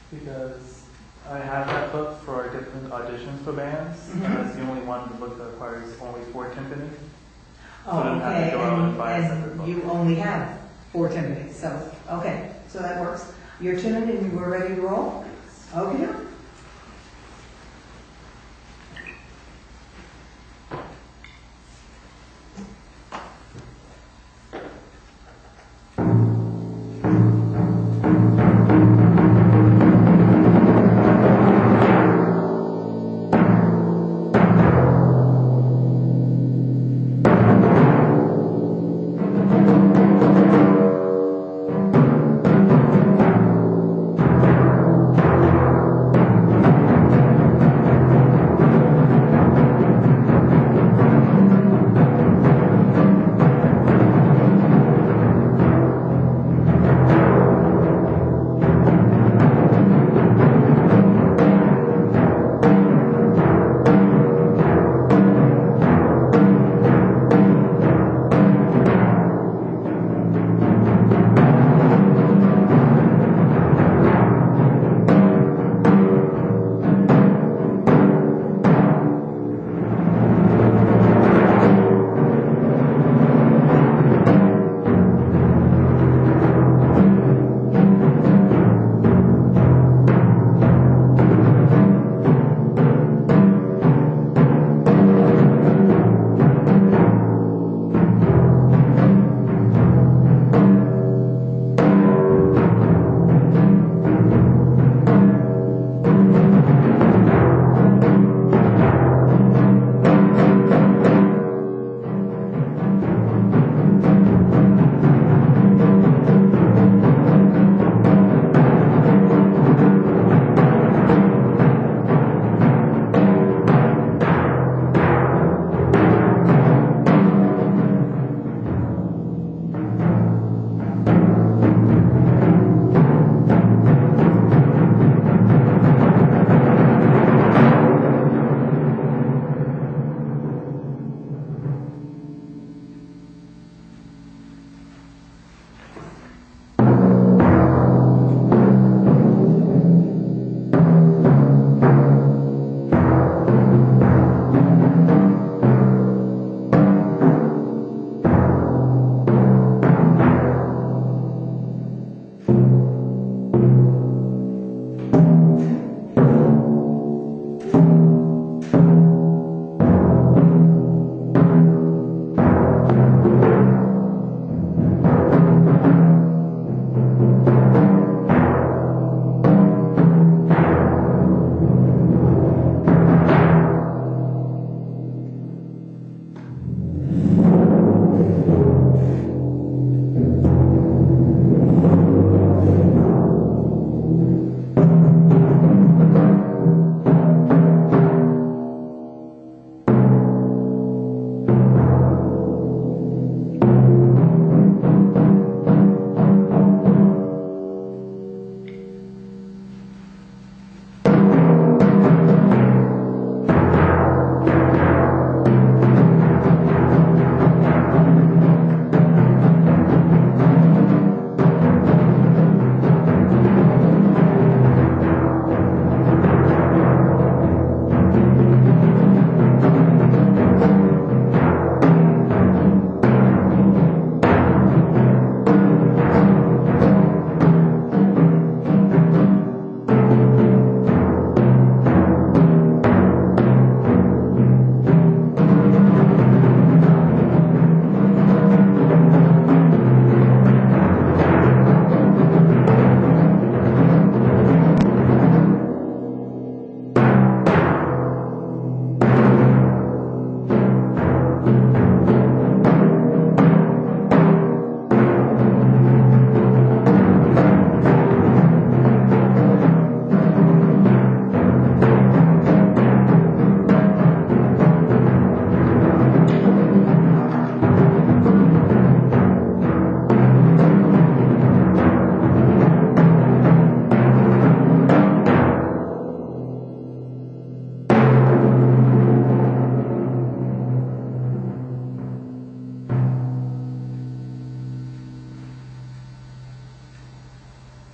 Because I have that book for different auditions for bands, and it's the only one in the book that requires only 4 timpani. Oh, So I don't have to okay, go out and buy a separate and book. you only have 4 timpanis, so, okay, so that works. You're tuned and we're ready to roll? Okay.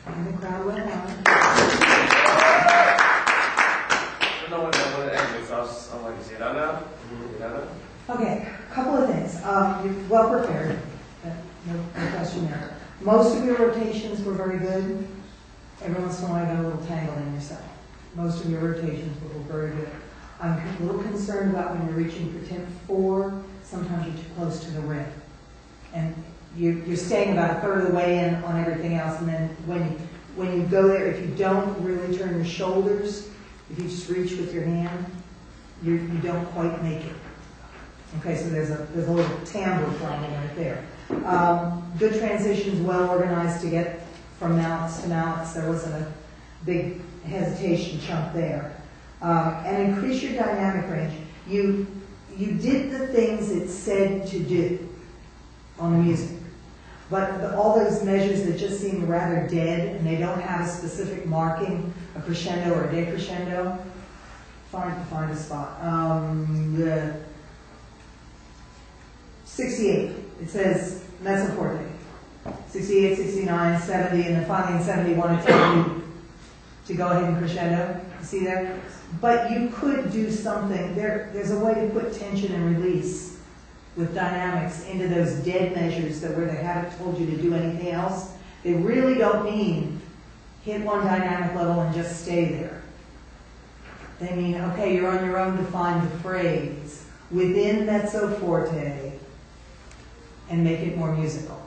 And the crowd went on. well prepared. No question there. Most of your rotations were very good. Every once in a while, you got a little tangle in yourself. Most of your rotations were very good. I'm a little concerned about when you're reaching for temp 4, sometimes you're too close to the rim. And you're staying about a third of the way in on everything else, and then when you go there, if you don't really turn your shoulders, if you just reach with your hand, you don't quite make it. Okay, so there's a little timbre problem right there. Good transitions, well organized to get from mounts to mounts. There wasn't a big hesitation chunk there. And increase your dynamic range. You did the things it said to do on the music. But all those measures that just seem rather dead and they don't have a specific marking, a crescendo or a decrescendo, find a spot. The 68, it says mezzo forte. 68, 69, 70, and then finally in 71 it tells you to go ahead and crescendo. You see there? But you could do something. There's a way to put tension and release with dynamics into those dead measures that where they haven't told you to do anything else. They really don't mean hit one dynamic level and just stay there. They mean, okay, you're on your own to find the phrase within mezzo forte and make it more musical.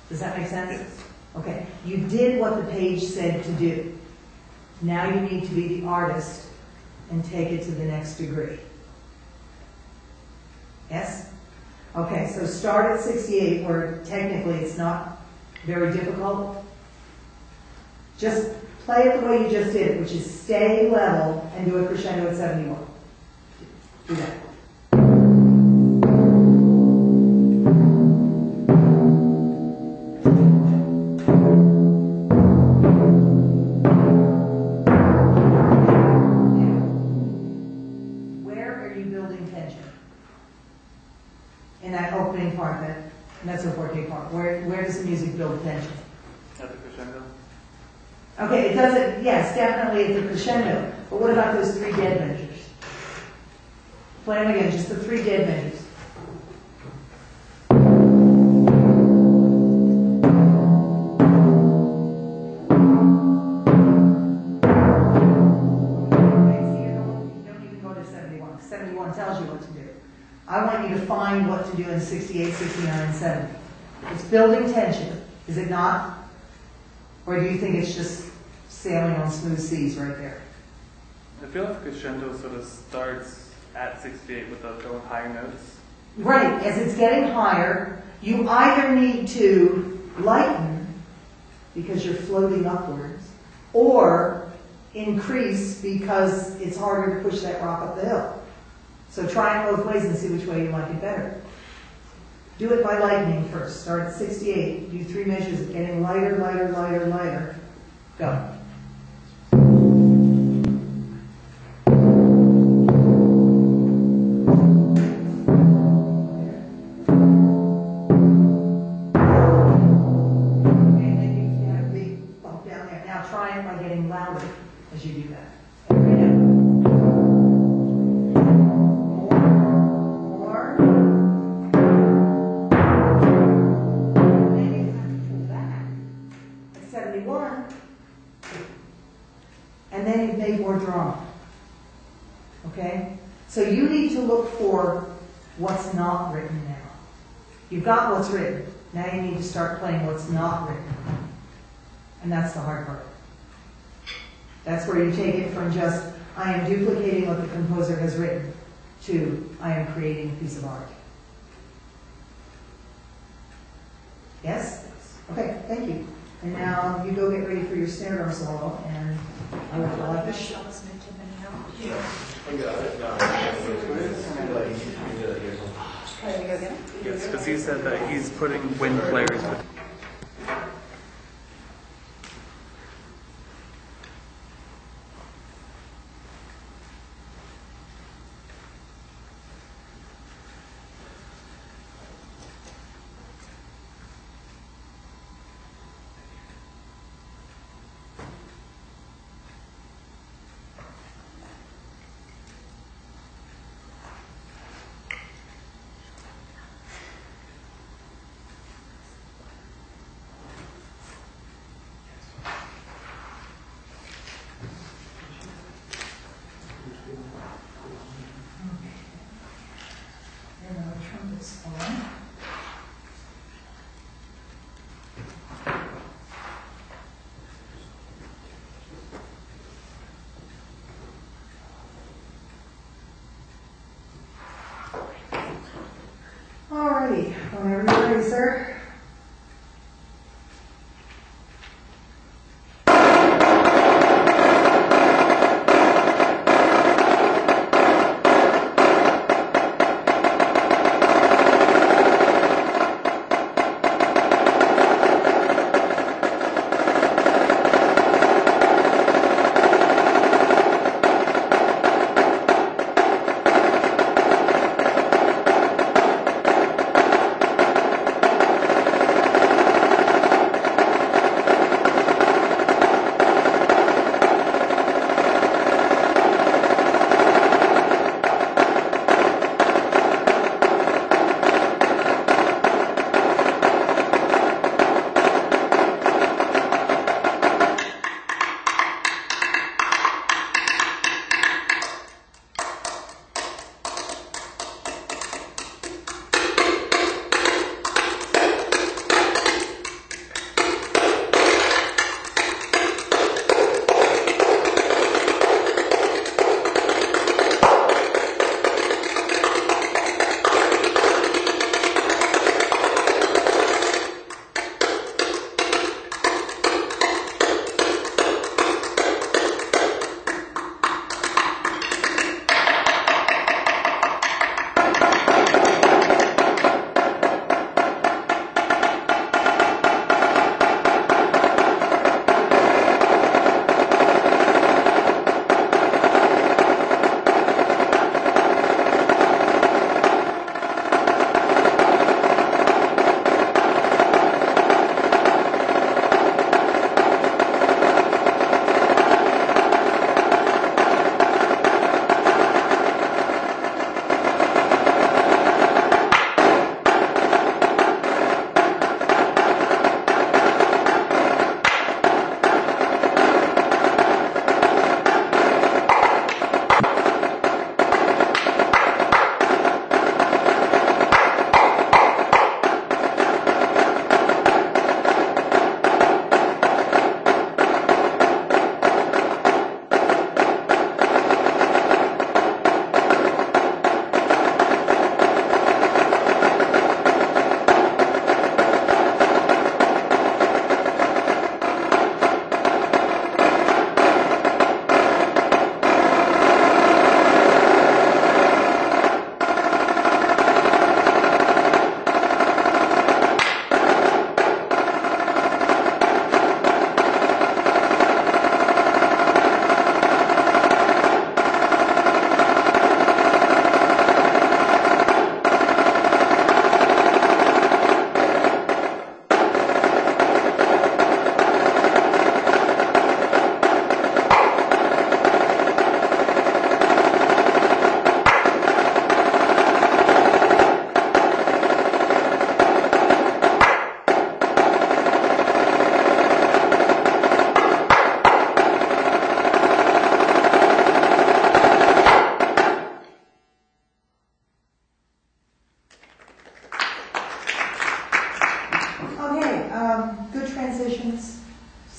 Does that make sense? Yes. Okay. You did what the page said to do. Now you need to be the artist and take it to the next degree. Yes? Okay, so start at 68 where technically it's not very difficult. Just play it the way you just did it, which is stay level and do a crescendo at 71. Do that. Mezzo forte part. Where does the music build tension? At the crescendo. Okay, it doesn't, yes, definitely at the crescendo. But what about those 3 dead measures? Play them again, just the 3 dead measures. You don't even go to 71. 71 tells you what to do. I want you to find what to do in 68, 69, and 70. It's building tension, is it not? Or do you think it's just sailing on smooth seas right there? I feel like the crescendo sort of starts at 68 without going higher notes. Right, as it's getting higher, you either need to lighten because you're floating upwards, or increase because it's harder to push that rock up the hill. So try it both ways and see which way you like it better. Do it by lightening first. Start at 68. Do 3 measures of getting lighter, lighter, lighter, lighter. Go. Okay, then you have a big bump down there. Now try it by getting louder as you do that. And then you've made more drama. Okay? So you need to look for what's not written now. You've got what's written. Now you need to start playing what's not written. And that's the hard part. That's where you take it from just, I am duplicating what the composer has written, to, I am creating a piece of art. Yes? Okay, thank you. And now you go get ready for your snare drum solo, and I will fill out the show. Yes, because he said that he's putting wind players with. righty, whenever you're ready, sir.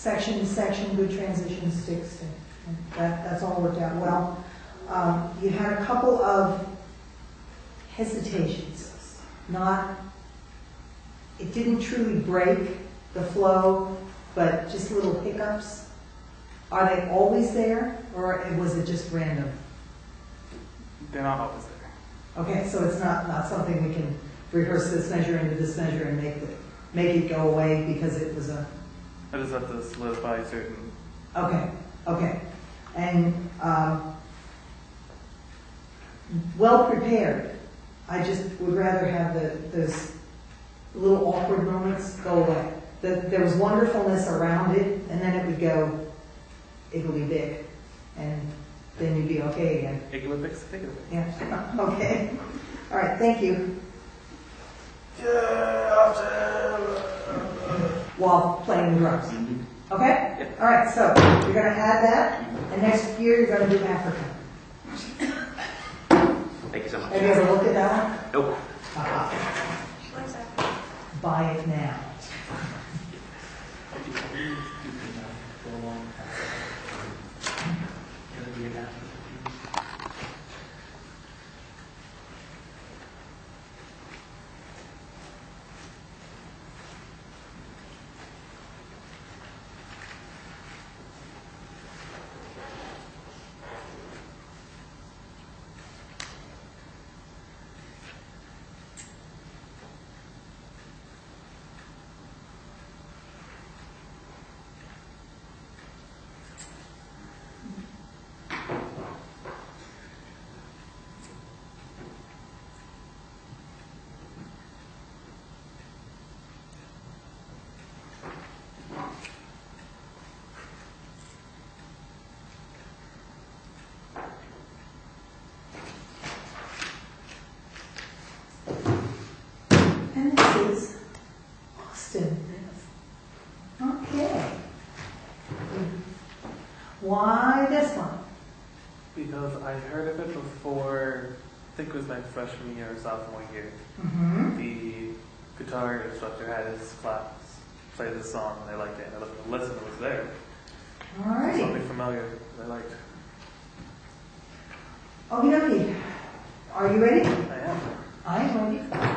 section to section, good transition sticks, and that's all worked out well. You had a couple of hesitations. It didn't truly break the flow, but just little hiccups. Are they always there, or was it just random? They're not always there. Okay, so it's not something we can rehearse this measure into this measure and make it go away because it was a... I just have to solidify certain... Okay. And well prepared. I just would rather have those little awkward moments go away. There was wonderfulness around it, and then it would go big, and then you'd be okay again. Igglefix. Yeah. Okay. All right. Thank you. While playing the drums. Okay? Yeah. All right. So you're going to add that, and next year you're going to do Africa. Thank you so much. Have you ever looked at that one? Nope. She likes that. Buy it now. Why this one? Because I heard of it before, I think it was my freshman year or sophomore year. Mm-hmm. The guitar instructor had his class play this song and I liked it. And I looked to listen, it was there. All right. Something familiar that I liked. Okie dokie. Are you ready? I am. I am ready.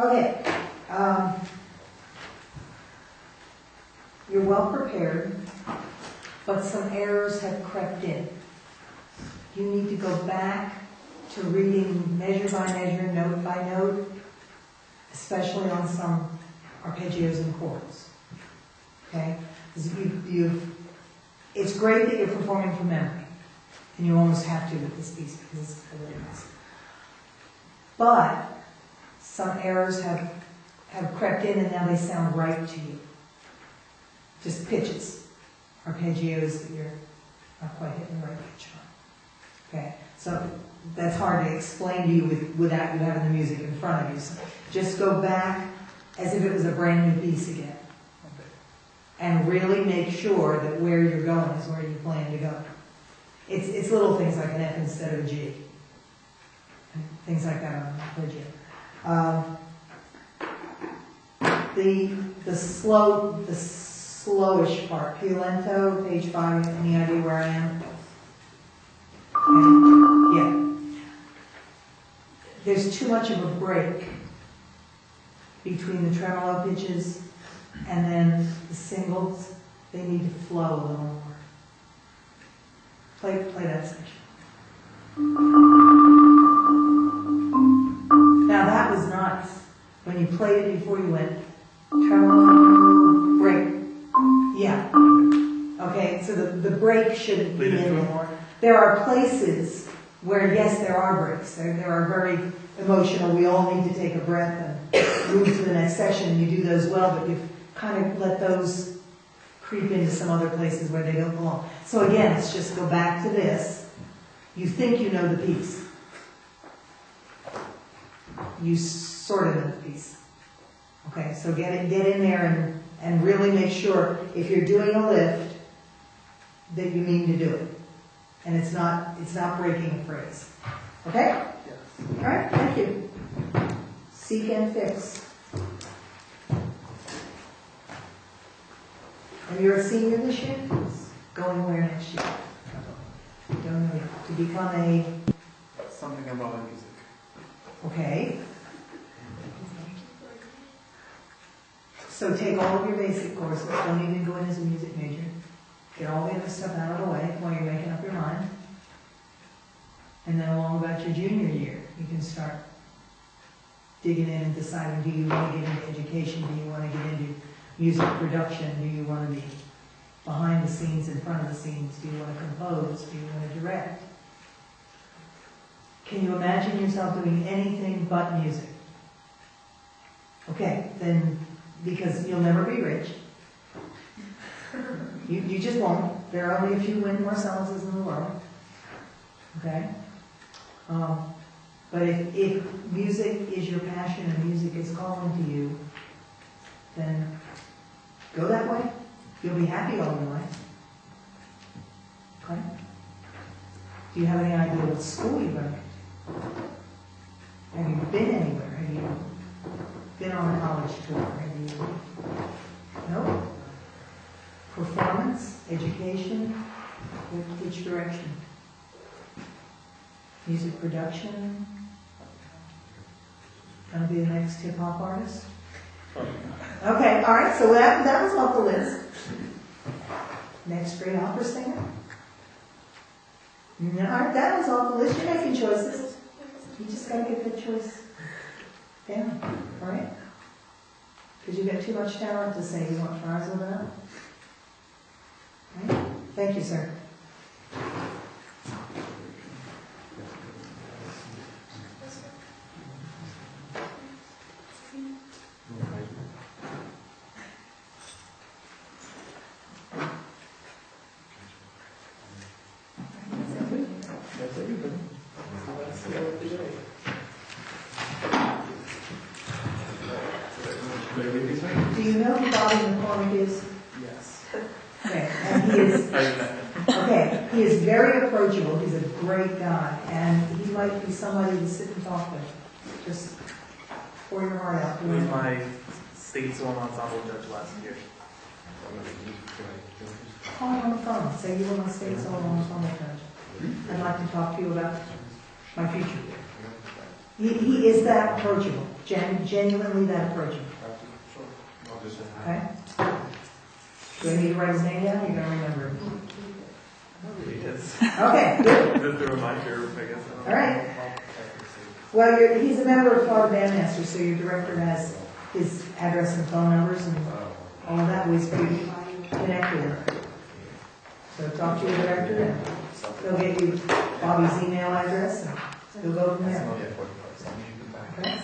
Okay. You're well prepared, but some errors have crept in. You need to go back to reading measure by measure, note by note, especially on some arpeggios and chords. Okay? 'Cause it's great that you're performing from memory, and you almost have to with this piece because it's the way it is. But some errors have crept in and now they sound right to you. Just pitches, arpeggios that you're not quite hitting the right pitch on. Okay, so that's hard to explain to you without you having the music in front of you. So just go back as if it was a brand new piece again. And really make sure that where you're going is where you plan to go. It's little things like an F instead of a G. And things like that on arpeggio. The slowish part, più lento, page 5, any idea where I am? Okay. Yeah. There's too much of a break between the tremolo pitches and then the singles. They need to flow a little more. Play that section. Now that was nice. When you played it before you went tremolo, break. Yeah. Okay, so the break shouldn't be in there. There are places where, yes, there are breaks. There are very emotional, we all need to take a breath and move to the next section, and you do those well, but you've kind of let those creep into some other places where they don't belong. So again, let's just go back to this. You think you know the piece. You sort of know the piece. Okay, so get in there and really make sure if you're doing a lift that you mean to do it. And it's not breaking a phrase. Okay? Yes. All right, thank you. Seek and fix. And you're a senior this year? Going where next year? Don't know yet. To become a... Something about music. Okay. So take all of your basic courses. Don't even go in as a music major. Get all the other stuff out of the way while you're making up your mind. And then along about your junior year, you can start digging in and deciding, do you want to get into education? Do you want to get into music production? Do you want to be behind the scenes, in front of the scenes? Do you want to compose? Do you want to direct? Can you imagine yourself doing anything but music? Okay, then, because you'll never be rich. You just won't. There are only a few Wynton Marsalises in the world. Okay? But if music is your passion and music is calling to you, then go that way. You'll be happy all your life. Okay? Do you have any idea what school you're going to? Have you been anywhere? Have you been on a college tour? Have you? No? Performance, education, which direction? Music production? Gonna be the next hip-hop artist? Okay, all right, so that was off the list. Next great opera singer? All right, that was off the list. You're making choices. You just gotta get that choice down, all right? Because you've got too much talent to say you want fries with that. Right? Thank you, sir. Do you know who Bobby McCormick is? Yes. Okay, and he is. Okay, he is very approachable. He's a great guy, and he might be somebody to sit and talk with. Just pour your heart out. He was my state solo ensemble judge last year. Call him on the phone. Say you want to stay so long on the judge. I'd like to talk to you about my future. He is that approachable, genuinely that approachable, Sure. I'll just. okay? Do I need to write his name down? You're gonna remember him. He is. Okay, good. Just a reminder, I guess. All right. Well, he's a member of Florida Bandmasters, so your director has his address and phone numbers and all of that, ways for you to connect with him. So talk to your director and he'll get you Bobby's email address and he'll go from there. Okay?